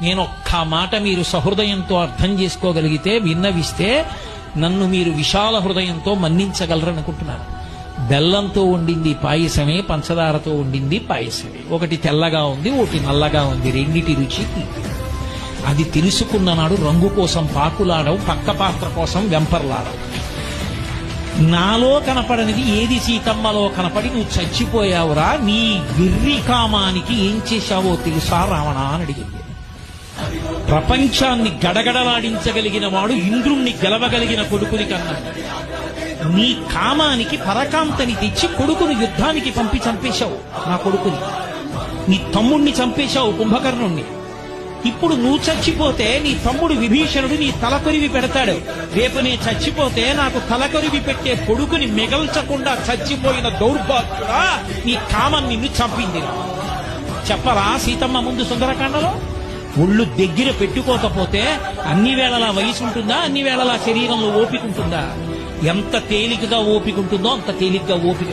నేను ఒక్క మాట మీరు సహృదయంతో అర్థం చేసుకోగలిగితే, విన్నవిస్తే నన్ను మీరు విశాల హృదయంతో మన్నించగలరనుకుంటున్నారు. బెల్లంతో వండింది పాయసమే, పంచదారతో వండింది పాయసమే. ఒకటి తెల్లగా ఉంది, ఒకటి నల్లగా ఉంది, రెండిటి రుచి అది తెలుసుకున్న నాడు రంగు కోసం పాకులాడవు, పక్క పాత్ర కోసం వెంపర్లాడవు. నాలో కనపడనిది ఏది సీతమ్మలో కనపడి నువ్వు చచ్చిపోయావురా, నీ వెర్రి కామానికి ఏం చేశావో తెలుసా రావణ అని అడిగింది. ప్రపంచాన్ని గడగడలాడించగలిగిన వాడు ఇంద్రుణ్ణి గెలవగలిగిన కొడుకుని కన్నా నీ కామానికి పరకాంతని తెచ్చి కొడుకుని యుద్ధానికి పంపి చంపేశావు. నా కొడుకుని, నీ తమ్ముణ్ణి చంపేశావు, కుంభకర్ణుణ్ణి. ఇప్పుడు నువ్వు చచ్చిపోతే నీ తమ్ముడు విభీషణుడు నీ తల కొరివి పెడతాడు. రేపు నేను చచ్చిపోతే నాకు తల కొరివి పెట్టే కొడుకుని మిగల్చకుండా చచ్చిపోయిన దౌర్భాగ్యుడా, నీ కామం నిన్ను చంపింది. చెప్పరా సీతమ్మ ముందు సుందరకాండలో? ఒళ్ళు దగ్గర పెట్టుకోకపోతే అన్ని వేళలా వయసు ఉంటుందా, అన్ని వేళలా శరీరంలో ఓపిక ఉంటుందా? ఎంత తేలికగా ఓపిక ఉంటుందో అంత తేలికగా ఓపిక